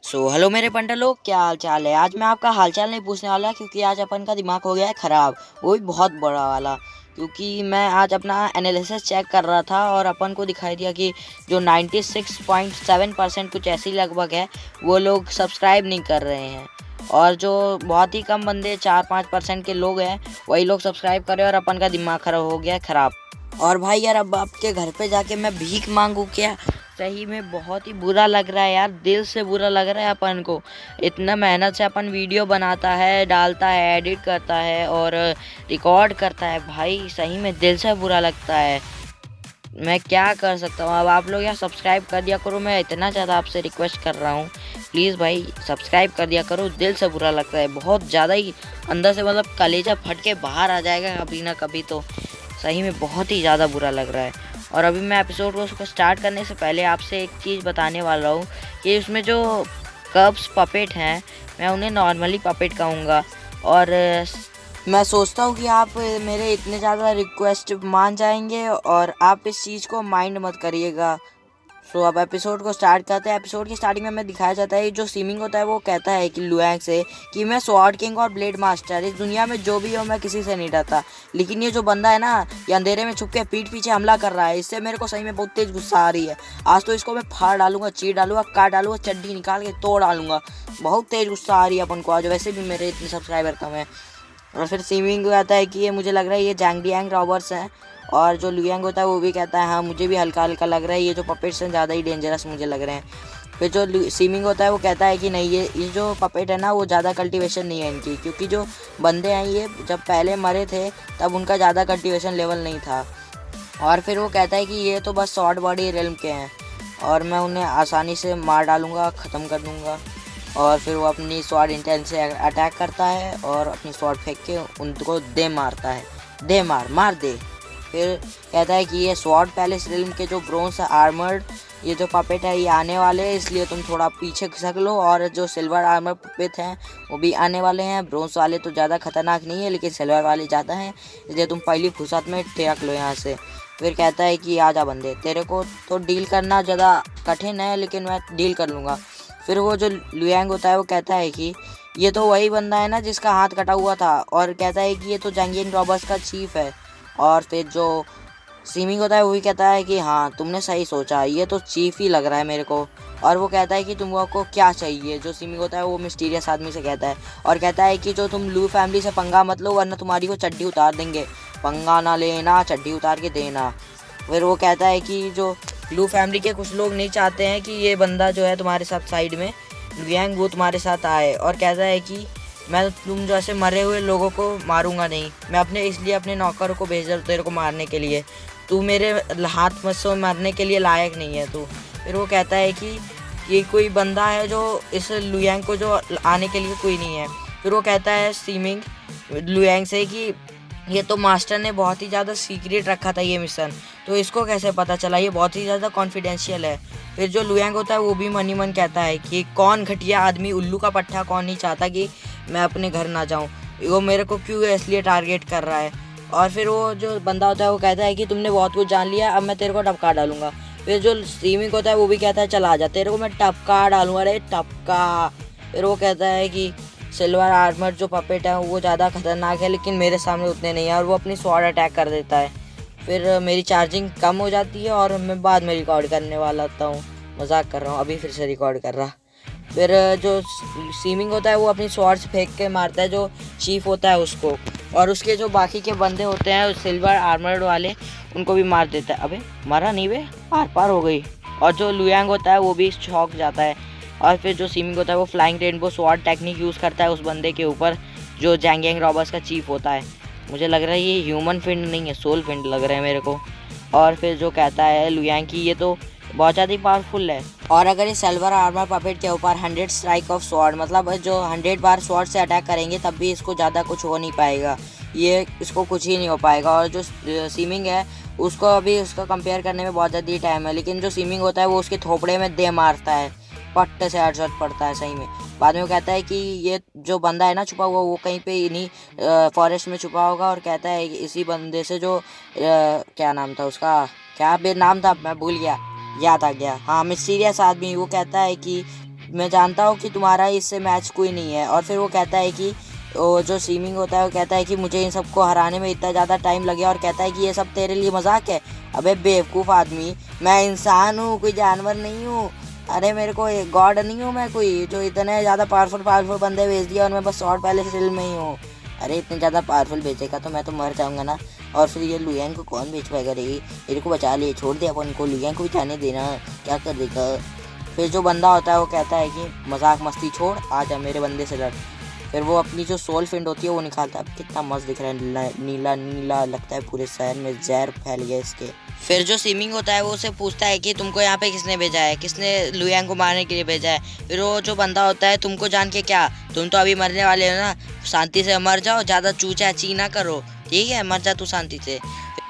Hello मेरे पंडा लोग, क्या हाल चाल है। आज मैं आपका हाल चाल नहीं पूछने वाला क्योंकि आज अपन का दिमाग हो गया है ख़राब, वो भी बहुत बड़ा वाला। क्योंकि मैं आज अपना एनालिसिस चेक कर रहा था और अपन को दिखाई दिया कि जो 96.7% कुछ ऐसी लगभग है, वो लोग सब्सक्राइब नहीं कर रहे हैं। और जो बहुत ही कम बंदे 4-5% के लोग हैं, वही लोग सब्सक्राइब कर रहे हैं और अपन का दिमाग खराब हो गया है ख़राब। और भाई यार, अब आपके घर पे जाके मैं भीख मांगू क्या? सही में बहुत ही बुरा लग रहा है यार, दिल से बुरा लग रहा है अपन को। इतना मेहनत से अपन वीडियो बनाता है, डालता है, एडिट करता है और रिकॉर्ड करता है, भाई सही में दिल से बुरा लगता है। मैं क्या कर सकता हूँ। अब आप लोग यार सब्सक्राइब कर दिया करो, मैं इतना ज़्यादा आपसे रिक्वेस्ट कर रहा हूँ। प्लीज़ भाई सब्सक्राइब कर दिया करो, दिल से बुरा लगता है बहुत ज़्यादा ही। अंदर से मतलब कलेजा फट के बाहर आ जाएगा कभी ना कभी तो। सही में बहुत ही ज़्यादा बुरा लग रहा है। और अभी मैं एपिसोड को उसको स्टार्ट करने से पहले आपसे एक चीज़ बताने वाला हूँ कि उसमें जो कब्स पपेट हैं, मैं उन्हें नॉर्मली पपेट कहूँगा। और मैं सोचता हूँ कि आप मेरे इतने ज़्यादा रिक्वेस्ट मान जाएंगे और आप इस चीज़ को माइंड मत करिएगा। अब एपिसोड को स्टार्ट करते हैं। एपिसोड की स्टार्टिंग में हमें दिखाया जाता है जो सीमिंग होता है वो कहता है कि लुयांग से कि मैं स्वॉर्ड किंग और ब्लेड मास्टर, इस दुनिया में जो भी हो मैं किसी से नहीं डरता। लेकिन ये जो बंदा है ना, ये अंधेरे में छुप के पीठ पीछे हमला कर रहा है, इससे मेरे को सही में बहुत तेज गुस्सा आ रही है। आज तो इसको मैं फाड़ डालूंगा, चीर डालूंगा, काट डालूंगा, चड्डी निकाल के तोड़ डालूंगा। बहुत तेज गुस्सा आ रही है अपन को आज, वैसे भी मेरे इतने सब्सक्राइबर कम है। और फिर सीमिंग आता है कि ये मुझे लग रहा है ये जैंगडियांग रॉबर्स हैं। और जो लुयांग होता है वो भी कहता है हाँ मुझे भी हल्का हल्का लग रहा है, ये जो पपेट्स हैं ज़्यादा ही डेंजरस मुझे लग रहे हैं। फिर जो सीमिंग होता है वो कहता है कि नहीं, ये जो पपेट है ना वो ज़्यादा कल्टीवेशन नहीं है इनकी, क्योंकि जो बंदे हैं ये जब पहले मरे थे तब उनका ज़्यादा कल्टीवेशन लेवल नहीं था। और फिर वो कहता है कि ये तो बस शॉर्ट बॉडी रेल्म के हैं और मैं उन्हें आसानी से मार डालूँगा, ख़त्म कर दूँगा। और फिर वो अपनी स्वॉर्ड इंटेंस से अटैक करता है और अपनी स्वॉर्ड फेंक के उनको दे मारता है, दे मार दे। फिर कहता है कि ये स्वॉर्ड पैलेस रिल्म के जो ब्रोंज आर्मर्ड ये जो पपेट है ये आने वाले हैं, इसलिए तुम थोड़ा पीछे खिसक लो। और जो सिल्वर आर्मर पपेट हैं वो भी आने वाले हैं। ब्रोंज वाले तो ज़्यादा खतरनाक नहीं है लेकिन सिल्वर वाले ज़्यादा हैं, इसलिए तुम पहली फुर्सत में ठेक लो यहाँ से। फिर कहता है कि आजा बंदे, तेरे को तो डील करना ज़्यादा कठिन है लेकिन मैं डील कर लूँगा। फिर वो जो लुयांग होता है वो कहता है कि ये तो वही बंदा है ना जिसका हाथ कटा हुआ था, और कहता है कि ये तो जैंगियन रॉबर्स का चीफ है। और फिर जो सीमिंग होता है वो भी कहता है कि हाँ तुमने सही सोचा, ये तो चीफ ही लग रहा है मेरे को। और वो कहता है कि तुमको क्या चाहिए। जो सीमिंग होता है वो मिस्टीरियस आदमी से कहता है और कहता है कि जो तुम लू फैमिली से पंगा मत लो वरना तुम्हारी वो चड्डी उतार देंगे, पंगा ना लेना, चड्डी उतार के देना। फिर वो कहता है कि जो लू फैमिली के कुछ लोग नहीं चाहते हैं कि ये बंदा जो है तुम्हारे साथ साइड में लुयांग वो तुम्हारे साथ आए। और कहता है कि मैं तुम जैसे मरे हुए लोगों को मारूंगा नहीं, मैं अपने इसलिए अपने नौकरों को भेज रहा हूँ तेरे को मारने के लिए, तू मेरे हाथ में से मरने के लिए लायक नहीं है तू। फिर वो कहता है कि ये कोई बंदा है जो इस लुयांग को जो आने के लिए कोई नहीं है। फिर वो कहता है सीमिंग लुयांग से कि ये तो मास्टर ने बहुत ही ज़्यादा सीक्रेट रखा था ये मिशन, तो इसको कैसे पता चला, ये बहुत ही ज़्यादा कॉन्फिडेंशियल है। फिर जो लुयांग होता है वो भी मन ही मन कहता है कि कौन घटिया आदमी, उल्लू का पट्टा, कौन नहीं चाहता कि मैं अपने घर ना जाऊँ, वो मेरे को क्यों इसलिए टारगेट कर रहा है। और फिर वो जो बंदा होता है वो कहता है कि तुमने बहुत कुछ जान लिया, अब मैं तेरे को टपका डालूंगा। फिर जो स्ट्रीमिंग होता है वो भी कहता है चला आ जा, तेरे को मैं टपका डालूंगा, अरे टपका। फिर वो कहता है कि सिल्वर आर्मर जो पपेट है वो ज़्यादा खतरनाक है लेकिन मेरे सामने उतने नहीं है, और वो अपनी स्वॉर्ड अटैक कर देता है। फिर मेरी चार्जिंग कम हो जाती है और मैं बाद में रिकॉर्ड करने वाला होता हूँ, मजाक कर रहा हूँ, अभी फिर से रिकॉर्ड कर रहा। फिर जो सीमिंग होता है वो अपनी स्वॉर्ड से फेंक के मारता है जो चीफ होता है उसको, और उसके जो बाकी के बंदे होते हैं सिल्वर आर्मर्ड वाले उनको भी मार देता है। अबे मरा नहीं बे, आर पार हो गई। और जो लुयांग होता है वो भी शॉक जाता है। और फिर जो सीमिंग होता है वो flying rainbow sword technique use करता है उस बंदे के ऊपर जो जैंगियांग रॉबर्स का चीफ होता है। मुझे लग रहा है ये ह्यूमन फिंड नहीं है, सोल फिंड लग रहा है मेरे को। और फिर जो कहता है लुयांग की ये तो बहुत ज़्यादा ही पावरफुल है, और अगर ये सिल्वर आर्मर पपेट के ऊपर 100 स्ट्राइक ऑफ स्वॉर्ड मतलब जो 100 बार स्वॉर्ड से अटैक करेंगे तब भी इसको ज़्यादा कुछ हो नहीं पाएगा, ये इसको कुछ ही नहीं हो पाएगा। और जो सीमिंग है उसको अभी उसका कंपेयर करने में बहुत ज़्यादा टाइम है, लेकिन जो सीमिंग होता है वो उसके थोपड़े में दे मारता है, पट्टे से हेडशॉट पड़ता है सही में। बाद में वो कहता है कि ये जो बंदा है ना छुपा हुआ वो कहीं पे इन्हीं फॉरेस्ट में छुपा होगा, और कहता है कि इसी बंदे से जो क्या नाम था उसका, क्या बे नाम था मैं भूल गया, याद आ गया, हाँ मिस्टीरियस आदमी। वो कहता है कि मैं जानता हूँ कि तुम्हारा इससे मैच कोई नहीं है। और फिर वो कहता है कि वो जो सीमिंग होता है वो कहता है कि मुझे इन सबको हराने में इतना ज़्यादा टाइम लगे, और कहता है कि ये सब तेरे लिए मजाक है। अबे बेवकूफ़ आदमी, मैं इंसान हूँ, कोई जानवर नहीं हूँ। अरे मेरे को गॉड नहीं हूँ मैं कोई जो इतने ज़्यादा पावरफुल बंदे भेज दिया और मैं बस शॉर्ट पहले से में ही हूँ। अरे इतने ज़्यादा पावरफुल भेजेगा तो मैं तो मर जाऊँगा ना। और फिर ये लुयांग को कौन बेच पाएगा रे, मेरे को बचा ले, छोड़ दे अपन को, लुयांग को भी जाने देना, क्या कर देगा। फिर जो बंदा होता है वो कहता है कि मजाक मस्ती छोड़, आ जा मेरे बंदे से लड़। फिर वो अपनी जो सोल फिंड होती है वो निकालता है। कितना मस्त दिख रहा है, नीला नीला लगता है, पूरे शहर में जहर फैल गया इसके। फिर जो सीमिंग होता है वो उसे पूछता है कि तुमको यहाँ पे किसने भेजा है, किसने लुयांग को मारने के लिए भेजा है। फिर वो जो बंदा होता है, तुमको जान के क्या, तुम तो अभी मरने वाले हो ना, शांति से मर जाओ, ज़्यादा चूचा ची ना करो, ठीक है, मर जा तू शांति से।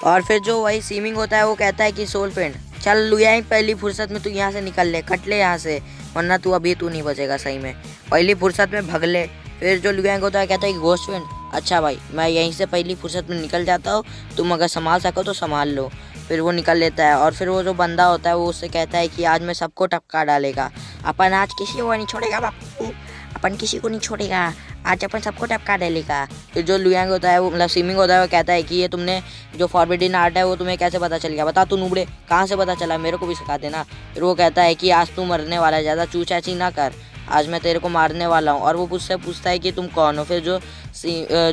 और फिर जो वही सीमिंग होता है वो कहता है कि सोल फ्रेंड चल लुयांग, पहली फुर्सत में तू यहाँ से निकल ले, कट ले यहाँ से, वरना तू अभी तू नहीं बचेगा सही में, पहली फुर्सत में भग ले। फिर जो लुयांग होता है कहता है कि घोस्ट फ्रेंड अच्छा भाई, मैं यहीं से पहली फुर्सत में निकल जाता हूँ, तुम अगर संभाल सको तो संभाल लो। फिर वो निकल लेता है। और फिर वो जो बंदा होता है वो उससे कहता है कि आज मैं सबको टपका डालेगा, अपन आज किसी को नहीं छोड़ेगा बापू, अपन किसी को नहीं छोड़ेगा, आज अपन सबको टपका डालेगा। फिर जो लुयांग होता है वो मतलब सीमिंग होता है वो कहता है कि ये तुमने जो फॉरबिडन आर्ट है वो तुम्हें कैसे पता चल गया, बता तू नूबड़े, कहाँ से पता चला, मेरे को भी सिखा देना। फिर वो कहता है कि आज तू मरने वाला है, ज़्यादा चूचाची ना कर, आज मैं तेरे को मारने वाला हूँ। और वो मुझसे पूछता है कि तुम कौन हो। फिर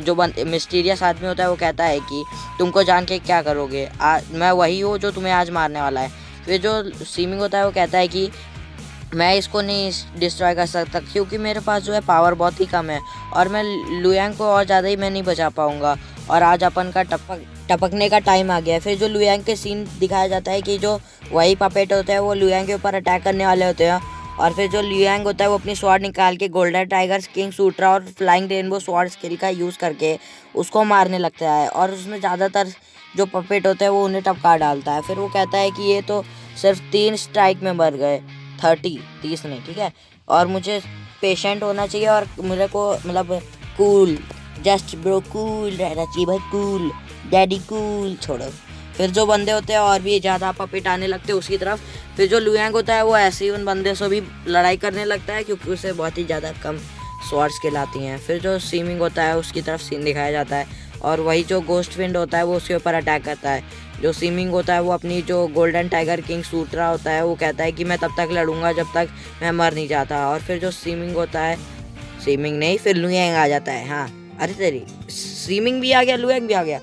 जो मिस्टीरियस आदमी होता है वो कहता है कि तुमको जान के क्या करोगे, मैं वही हूँ जो तुम्हें आज मारने वाला है। फिर जो सीमिंग होता है वो कहता है कि मैं इसको नहीं डिस्ट्रॉय कर सकता क्योंकि मेरे पास जो है पावर बहुत ही कम है, और मैं लुयांग को और ज़्यादा ही मैं नहीं बचा पाऊँगा, और आज अपन का टपकने का टाइम आ गया है। फिर जो लुयांग के सीन दिखाया जाता है कि जो वही पपेट होते हैं वो लुयांग के ऊपर अटैक करने वाले होते हैं। और फिर जो लुयांग होता है वो अपनी स्वॉर्ड निकाल के गोल्डन टाइगर, किंग सूट्रा और फ्लाइंग रेनबो स्वॉर्ड स्किल का यूज़ करके उसको मारने लगता है, और उसमें ज़्यादातर जो पपेट होते हैं वो उन्हें टपका डालता है। फिर वो कहता है कि ये तो सिर्फ 3 स्ट्राइक में मर गए, 30 नहीं, ठीक है, और मुझे पेशेंट होना चाहिए, और मेरे को मतलब कूल, जस्ट ब्रो कूल रहना चाहिए भाई, कूल डैडी कूल, छोड़ो। फिर जो बंदे होते हैं और भी ज़्यादा पपेट आने लगते हैं उसकी तरफ। फिर जो लुयांग होता है वो ऐसे ही उन बंदे से भी लड़ाई करने लगता है क्योंकि उसे बहुत ही ज़्यादा कम स्वॉर्ड्स कहलाती हैं। फिर जो सीमिंग होता है उसकी तरफ सीन दिखाया जाता है, और वही जो गोस्ट विंड होता है वो उसके ऊपर अटैक करता है। जो सीमिंग होता है वो अपनी जो गोल्डन टाइगर किंग सूट्रा होता है वो कहता है कि मैं तब तक लड़ूंगा जब तक मैं मर नहीं जाता। और फिर जो सीमिंग होता है, सीमिंग नहीं, फिर लुयांग आ जाता है। हाँ अरे तेरी, सीमिंग भी आ गया, लुयांग भी आ गया,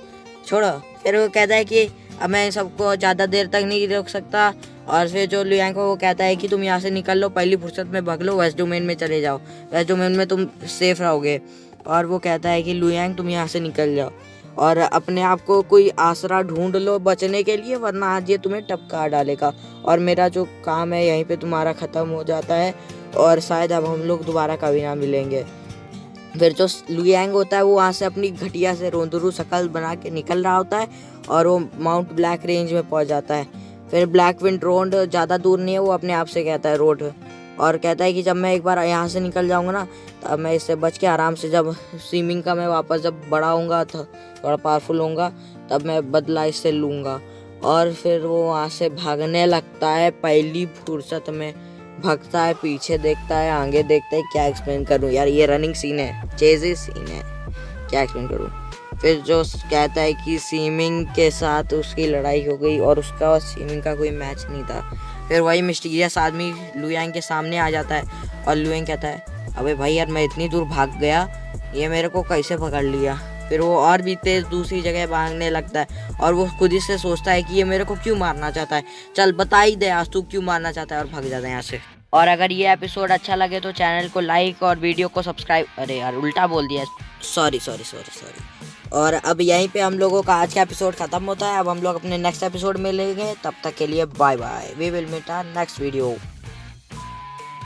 छोड़ो। फिर वो कहता है कि अब मैं सबको ज़्यादा देर तक नहीं रोक सकता। और फिर जो लुयांग को वो कहता है कि तुम यहाँ से निकल लो, पहली फुर्सत में भाग लो, वेस्ट डोमेन में चले जाओ, वेस्ट डोमेन में तुम सेफ रहोगे। और वो कहता है कि लुयांग तुम यहाँ से निकल जाओ और अपने आप को कोई आसरा ढूंढ लो बचने के लिए, वरना आज ये तुम्हें टपका डालेगा, और मेरा जो काम है यहीं पे तुम्हारा ख़त्म हो जाता है, और शायद अब हम लोग दोबारा कभी ना मिलेंगे। फिर जो लुयांग होता है वो वहाँ से अपनी घटिया से रोंदरू शकल बना के निकल रहा होता है, और वो माउंट ब्लैक रेंज में पहुँच जाता है। फिर ब्लैक विंड रोड ज़्यादा दूर नहीं है, वो अपने आप से कहता है रोड, और कहता है कि जब मैं एक बार यहाँ से निकल जाऊँगा ना, तब मैं इससे बच के आराम से, जब स्विमिंग का मैं वापस जब बड़ा होऊंगा, थोड़ा पावरफुल होऊंगा, तब मैं बदला इससे लूँगा। और फिर वो वहाँ से भागने लगता है, पहली फुर्सत में भागता है, पीछे देखता है, आगे देखता है, क्या एक्सप्लेन करूँ यार, ये रनिंग सीन है, चेज़ी सीन है, क्या एक्सप्लेन करूँ। फिर जो कहता है कि सीमिंग के साथ उसकी लड़ाई हो गई और उसका और सीमिंग का कोई मैच नहीं था। फिर वही मिस्टीरियस आदमी लुयांग के सामने आ जाता है, और लुयांग कहता है अबे भाई यार, मैं इतनी दूर भाग गया, ये मेरे को कैसे पकड़ लिया। फिर वो और भी तेज़ दूसरी जगह भागने लगता है, और वो खुद ही से सोचता है कि ये मेरे को क्यों मारना चाहता है, चल बता ही दे आज तू क्यों मारना चाहता है, और भाग जाता है यहाँ से। और अगर ये एपिसोड अच्छा लगे तो चैनल को लाइक और वीडियो को सब्सक्राइब, अरे यार उल्टा बोल दिया, सॉरी। और अब यहीं पे हम लोगों का आज का एपिसोड ख़त्म होता है। अब हम लोग अपने नेक्स्ट एपिसोड में मिलेंगे, तब तक के लिए bye bye, we will meet in next video.